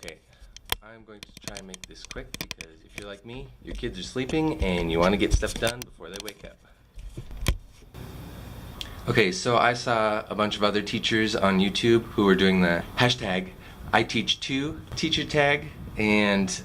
Okay, I'm going to try and make this quick because if you're like me, your kids are sleeping and you want to get stuff done before they wake up. Okay, so I saw a bunch of other teachers on YouTube who were doing the hashtag #ITeachToo teacher tag, and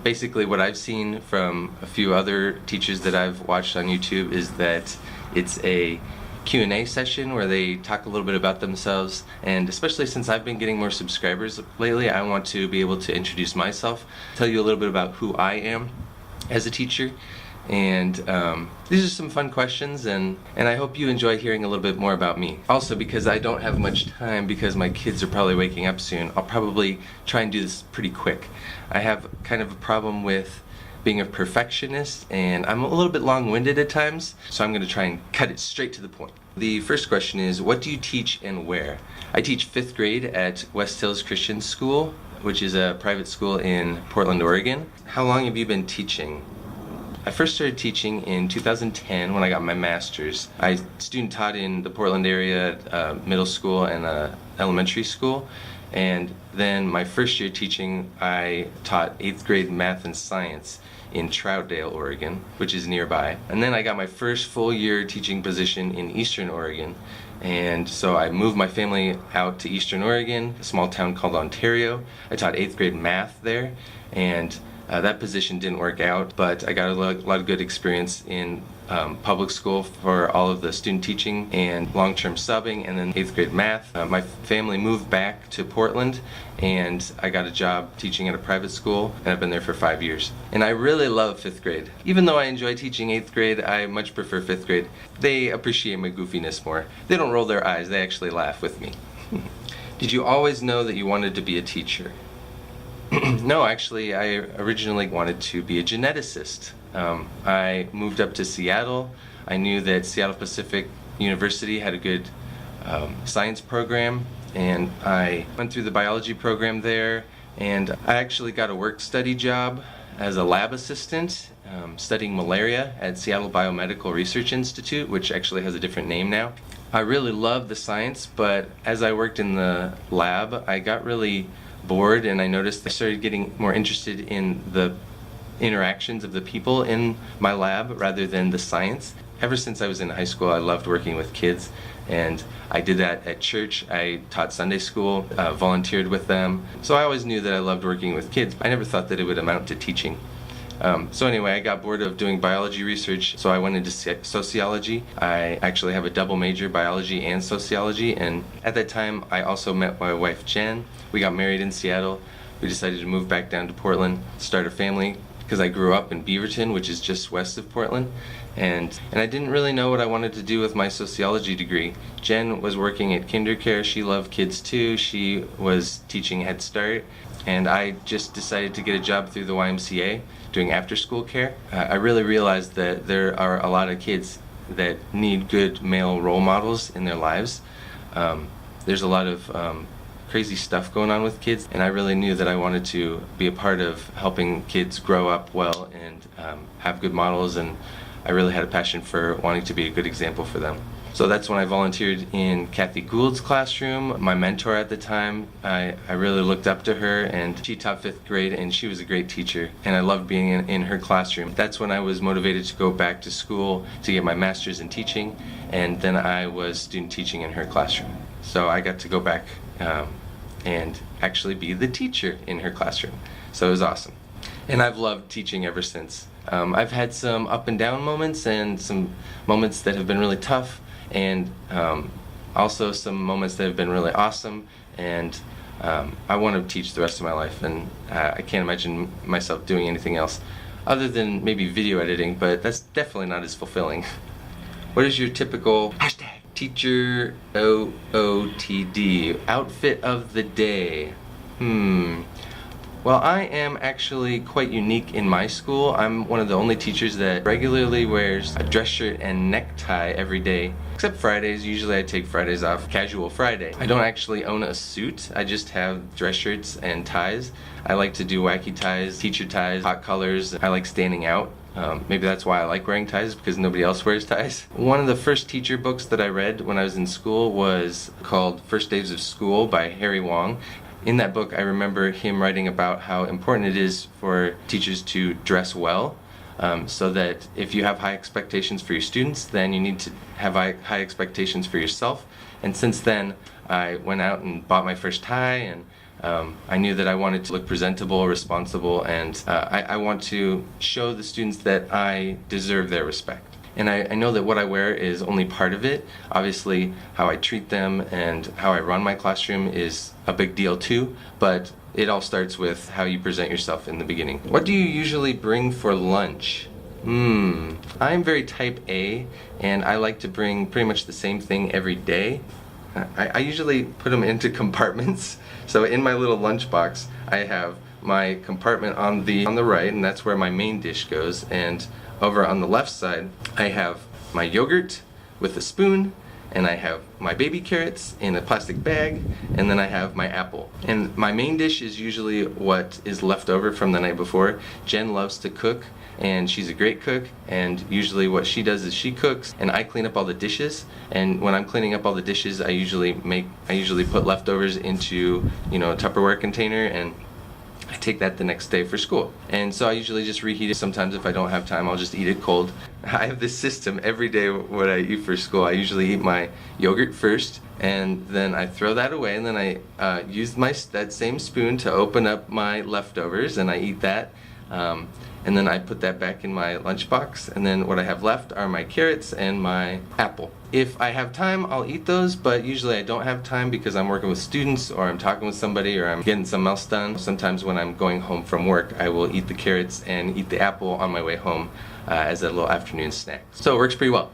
basically what I've seen from a few other teachers that I've watched on YouTube is that it's a Q&A session where they talk a little bit about themselves, and especially since I've been getting more subscribers lately, I want to be able to introduce myself, tell you a little bit about who I am as a teacher, and these are some fun questions, and I hope you enjoy hearing a little bit more about me. Also, because I don't have much time because my kids are probably waking up soon, I'll probably try and do this pretty quick. I have kind of a problem with being a perfectionist, and I'm a little bit long-winded at times, so I'm going to try and cut it straight to the point. The first question is, what do you teach and where? I teach 5th grade at West Hills Christian School, which is a private school in Portland, Oregon. How long have you been teaching? I first started teaching in 2010 when I got my master's. I student taught in the Portland area middle school and elementary school, and then my first year teaching I taught 8th grade math and science in Troutdale, Oregon, which is nearby. And then I got my first full year teaching position in Eastern Oregon, and so I moved my family out to Eastern Oregon, a small town called Ontario. I taught 8th grade math there, and that position didn't work out, but I got a lot of good experience in public school for all of the student teaching and long-term subbing, and then 8th grade math. My family moved back to Portland, and I got a job teaching at a private school, and I've been there for 5 years. And I really love 5th grade. Even though I enjoy teaching 8th grade, I much prefer 5th grade. They appreciate my goofiness more. They don't roll their eyes, they actually laugh with me. Did you always know that you wanted to be a teacher? No, actually, I originally wanted to be a geneticist. I moved up to Seattle. I knew that Seattle Pacific University had a good science program, and I went through the biology program there, and I actually got a work-study job as a lab assistant studying malaria at Seattle Biomedical Research Institute, which actually has a different name now. I really loved the science, but as I worked in the lab, I got really bored, and I noticed I started getting more interested in the interactions of the people in my lab rather than the science. Ever since I was in high school, I loved working with kids, and I did that at church. I taught Sunday school, volunteered with them, so I always knew that I loved working with kids. I never thought that it would amount to teaching. So anyway, I got bored of doing biology research, so I went into sociology. I actually have a double major, biology and sociology, and at that time I also met my wife Jen. We got married in Seattle. We decided to move back down to Portland, start a family, because I grew up in Beaverton, which is just west of Portland, and I didn't really know what I wanted to do with my sociology degree. Jen was working at KinderCare. She loved kids too. She was teaching Head Start, and I just decided to get a job through the YMCA doing after-school care. I really realized that there are a lot of kids that need good male role models in their lives. There's a lot of crazy stuff going on with kids, and I really knew that I wanted to be a part of helping kids grow up well and have good models, and I really had a passion for wanting to be a good example for them. So that's when I volunteered in Kathy Gould's classroom. My mentor at the time, I really looked up to her, and she taught 5th grade, and she was a great teacher, and I loved being in her classroom. That's when I was motivated to go back to school to get my master's in teaching, and then I was student teaching in her classroom. So I got to go back and actually be the teacher in her classroom. So it was awesome. And I've loved teaching ever since. I've had some up and down moments, and some moments that have been really tough, and also some moments that have been really awesome, and I want to teach the rest of my life, and I can't imagine myself doing anything else other than maybe video editing, but that's definitely not as fulfilling. What is your typical hashtag teacher OOTD outfit of the day? Well, I am actually quite unique in my school. I'm one of the only teachers that regularly wears a dress shirt and necktie every day, except Fridays. Usually I take Fridays off, casual Friday. I don't actually own a suit. I just have dress shirts and ties. I like to do wacky ties, teacher ties, hot colors. I like standing out. Maybe that's why I like wearing ties, because nobody else wears ties. One of the first teacher books that I read when I was in school was called First Days of School by Harry Wong. In that book, I remember him writing about how important it is for teachers to dress well, so that if you have high expectations for your students, then you need to have high expectations for yourself. And since then, I went out and bought my first tie, and I knew that I wanted to look presentable, responsible, and I want to show the students that I deserve their respect. And I know that what I wear is only part of it. Obviously, how I treat them and how I run my classroom is a big deal too, but it all starts with how you present yourself in the beginning. What do you usually bring for lunch? I'm very type A, and I like to bring pretty much the same thing every day. I usually put them into compartments. So in my little lunchbox, I have my compartment on the right, and that's where my main dish goes. And over on the left side, I have my yogurt with a spoon, and I have my baby carrots in a plastic bag, and then I have my apple. And my main dish is usually what is left over from the night before. Jen loves to cook, and she's a great cook, and usually what she does is she cooks and I clean up all the dishes. And when I'm cleaning up all the dishes, I usually put leftovers into, a Tupperware container, and I take that the next day for school. And so I usually just reheat it. Sometimes if I don't have time, I'll just eat it cold. I have this system every day what I eat for school. I usually eat my yogurt first, and then I throw that away, and then I use that same spoon to open up my leftovers, and I eat that. And then I put that back in my lunchbox, and then what I have left are my carrots and my apple. If I have time, I'll eat those, but usually I don't have time because I'm working with students, or I'm talking with somebody, or I'm getting something else done. Sometimes when I'm going home from work, I will eat the carrots and eat the apple on my way home as a little afternoon snack. So it works pretty well.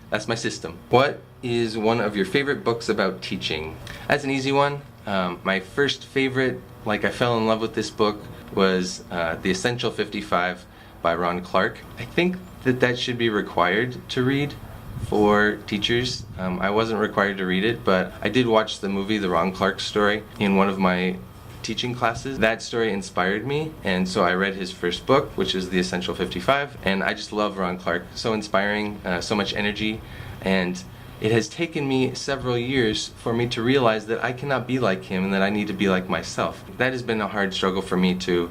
That's my system. What is one of your favorite books about teaching? That's an easy one. My first favorite, I fell in love with this book, was The Essential 55 by Ron Clark. I think that should be required to read for teachers. I wasn't required to read it, but I did watch the movie The Ron Clark Story in one of my teaching classes. That story inspired me, and so I read his first book, which is The Essential 55, and I just love Ron Clark. So inspiring, so much energy, and it has taken me several years for me to realize that I cannot be like him and that I need to be like myself. That has been a hard struggle for me to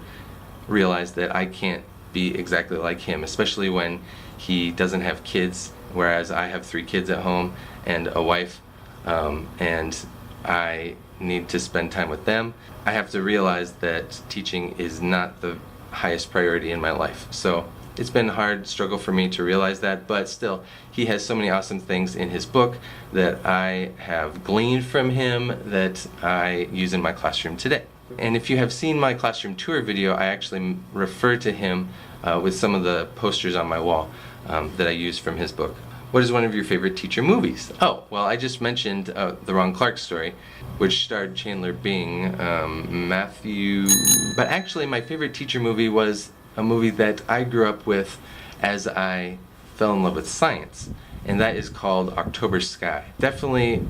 realize that I can't be exactly like him, especially when he doesn't have kids, whereas I have 3 kids at home and a wife, and I need to spend time with them. I have to realize that teaching is not the highest priority in my life. So it's been a hard struggle for me to realize that, but still, he has so many awesome things in his book that I have gleaned from him that I use in my classroom today. And if you have seen my classroom tour video, I actually refer to him with some of the posters on my wall that I use from his book. What is one of your favorite teacher movies? Oh, well, I just mentioned The Ron Clark Story, which starred Chandler Bing, Matthew... But actually, my favorite teacher movie was a movie that I grew up with as I fell in love with science, and that is called October Sky. Definitely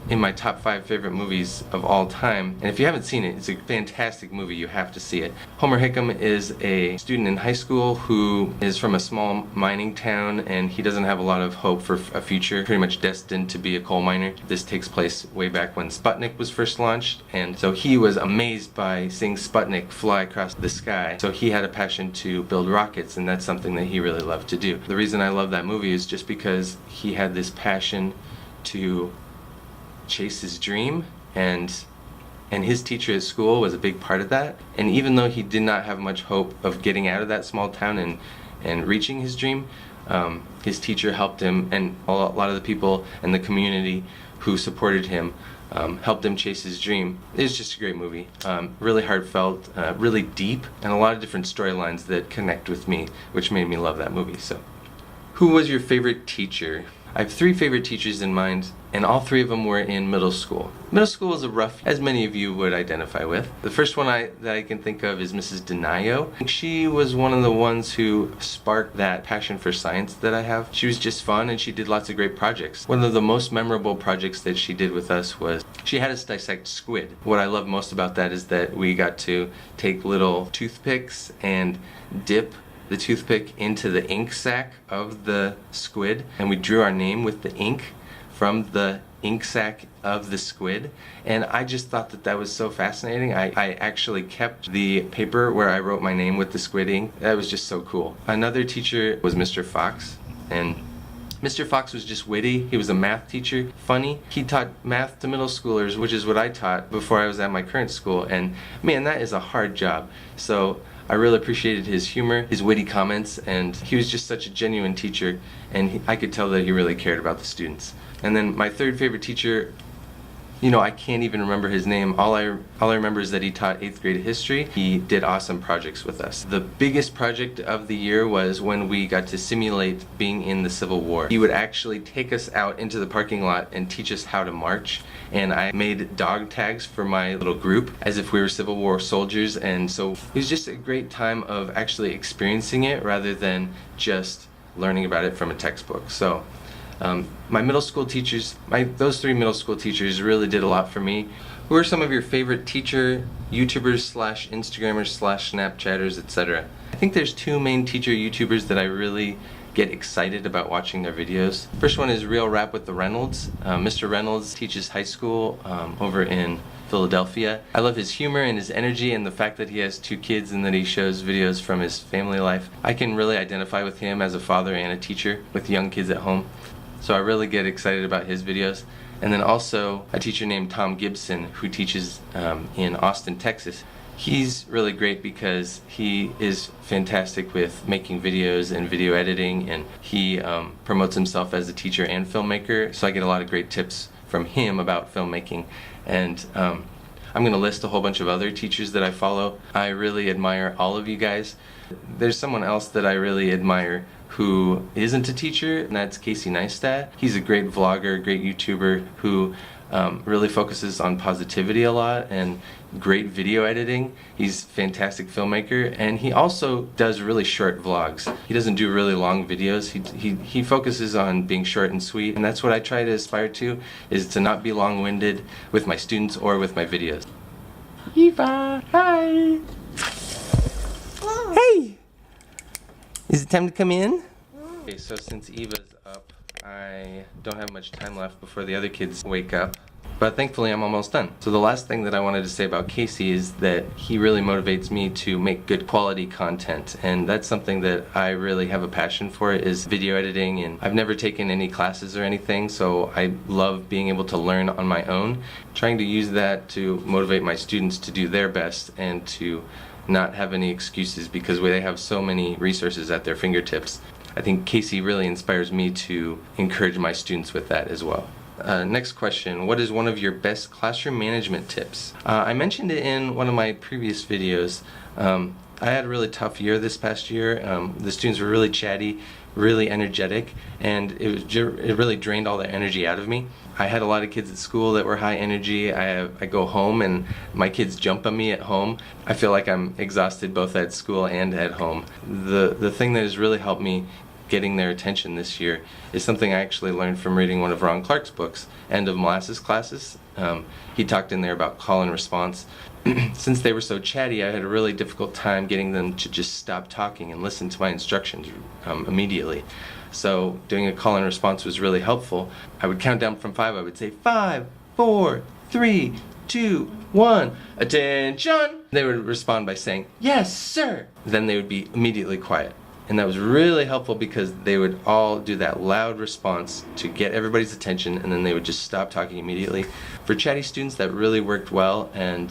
in my top 5 favorite movies of all time, and if you haven't seen it, it's a fantastic movie. You have to see it. Homer Hickam is a student in high school who is from a small mining town, and he doesn't have a lot of hope for a future, pretty much destined to be a coal miner. This takes place way back when Sputnik was first launched, and so he was amazed by seeing Sputnik fly across the sky. So he had a passion to build rockets, and that's something that he really loved to do. The reason I love that movie is just because he had this passion to chase his dream, and his teacher at school was a big part of that. And even though he did not have much hope of getting out of that small town and reaching his dream, his teacher helped him, and a lot of the people in the community who supported him helped him chase his dream. It's just a great movie. Really heartfelt, really deep, and a lot of different storylines that connect with me, which made me love that movie. So, who was your favorite teacher? I have 3 favorite teachers in mind, and all 3 of them were in middle school. Middle school was a rough, as many of you would identify with. The first one that I can think of is Mrs. Denayo. She was one of the ones who sparked that passion for science that I have. She was just fun, and she did lots of great projects. One of the most memorable projects that she did with us was she had us dissect squid. What I love most about that is that we got to take little toothpicks and dip the toothpick into the ink sac of the squid, and we drew our name with the ink from the ink sac of the squid, and I just thought that that was so fascinating. I actually kept the paper where I wrote my name with the squid ink. That was just so cool. Another teacher was Mr. Fox, and Mr. Fox was just witty. He was a math teacher, funny. He taught math to middle schoolers, which is what I taught before I was at my current school, and man, that is a hard job. So I really appreciated his humor, his witty comments, and he was just such a genuine teacher, and I could tell that he really cared about the students. And then my third favorite teacher, you know, I can't even remember his name. All I remember is that he taught 8th grade history. He did awesome projects with us. The biggest project of the year was when we got to simulate being in the Civil War. He would actually take us out into the parking lot and teach us how to march. And I made dog tags for my little group as if we were Civil War soldiers. And so it was just a great time of actually experiencing it rather than just learning about it from a textbook. So my middle school teachers, those 3 middle school teachers really did a lot for me. Who are some of your favorite teacher, YouTubers slash Instagrammers slash Snapchatters, etc.? I think there's 2 main teacher YouTubers that I really get excited about watching their videos. First one is Real Rap with the Reynolds. Mr. Reynolds teaches high school over in Philadelphia. I love his humor and his energy and the fact that he has 2 kids and that he shows videos from his family life. I can really identify with him as a father and a teacher with young kids at home. So I really get excited about his videos. And then also a teacher named Tom Gibson who teaches in Austin, Texas. He's really great because he is fantastic with making videos and video editing, and he promotes himself as a teacher and filmmaker, so I get a lot of great tips from him about filmmaking. And I'm going to list a whole bunch of other teachers that I follow. I really admire all of you guys. There's someone else that I really admire who isn't a teacher, and that's Casey Neistat. He's a great vlogger, great YouTuber who really focuses on positivity a lot and great video editing. He's a fantastic filmmaker, and he also does really short vlogs. He doesn't do really long videos. He focuses on being short and sweet, and that's what I try to aspire to, is to not be long-winded with my students or with my videos. Eva, hi! Hey! Is it time to come in? Okay, so since Eva's up, I don't have much time left before the other kids wake up. But thankfully I'm almost done. So the last thing that I wanted to say about Casey is that he really motivates me to make good quality content, and that's something that I really have a passion for, is video editing. And I've never taken any classes or anything, so I love being able to learn on my own, trying to use that to motivate my students to do their best and to not have any excuses because they have so many resources at their fingertips. I think Casey really inspires me to encourage my students with that as well. Next question, what is one of your best classroom management tips? I mentioned it in one of my previous videos. I had a really tough year this past year. The students were really chatty, really energetic, and it really drained all the energy out of me. I had a lot of kids at school that were high energy. I go home and my kids jump on me at home. I feel like I'm exhausted both at school and at home. The thing that has really helped me getting their attention this year is something I actually learned from reading one of Ron Clark's books, End of Molasses Classes. He talked in there about call and response. Since they were so chatty, I had a really difficult time getting them to just stop talking and listen to my instructions immediately. So doing a call and response was really helpful. I would count down from 5. I would say 5, 4, 3, 2, 1, attention! They would respond by saying, yes, sir! Then they would be immediately quiet. And that was really helpful because they would all do that loud response to get everybody's attention, and then they would just stop talking immediately. For chatty students, that really worked well, and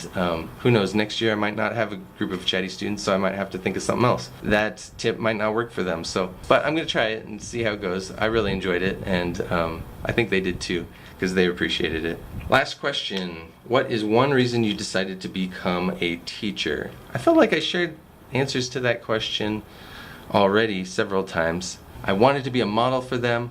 who knows, next year I might not have a group of chatty students, so I might have to think of something else. That tip might not work for them, but I'm going to try it and see how it goes. I really enjoyed it, and I think they did too, because they appreciated it. Last question, what is one reason you decided to become a teacher? I felt like I shared answers to that question already several times. I wanted to be a model for them,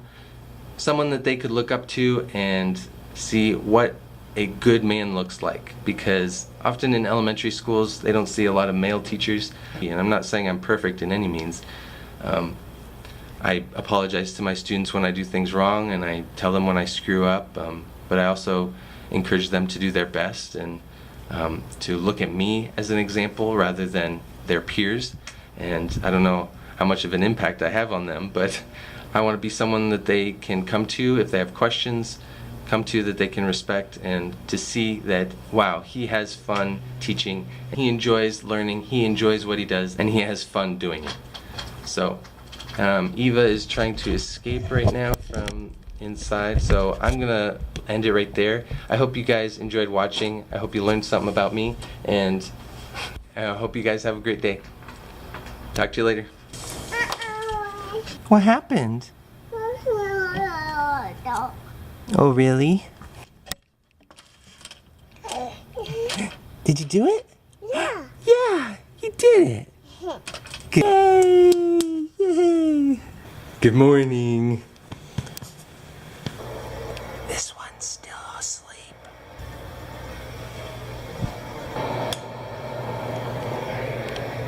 someone that they could look up to and see what a good man looks like, because often in elementary schools they don't see a lot of male teachers, and I'm not saying I'm perfect in any means. I apologize to my students when I do things wrong, and I tell them when I screw up, but I also encourage them to do their best and to look at me as an example rather than their peers. And I don't know how much of an impact I have on them, but I want to be someone that they can come to if they have questions, come to that they can respect, and to see that, wow, he has fun teaching, he enjoys learning, he enjoys what he does, and he has fun doing it. So Eva is trying to escape right now from inside, so I'm gonna end it right there. I hope you guys enjoyed watching. I hope you learned something about me, and I hope you guys have a great day. Talk to you later. What happened? Oh, really? Did you do it? Yeah. Yeah, you did it. Good. Yay! Yay! Good morning.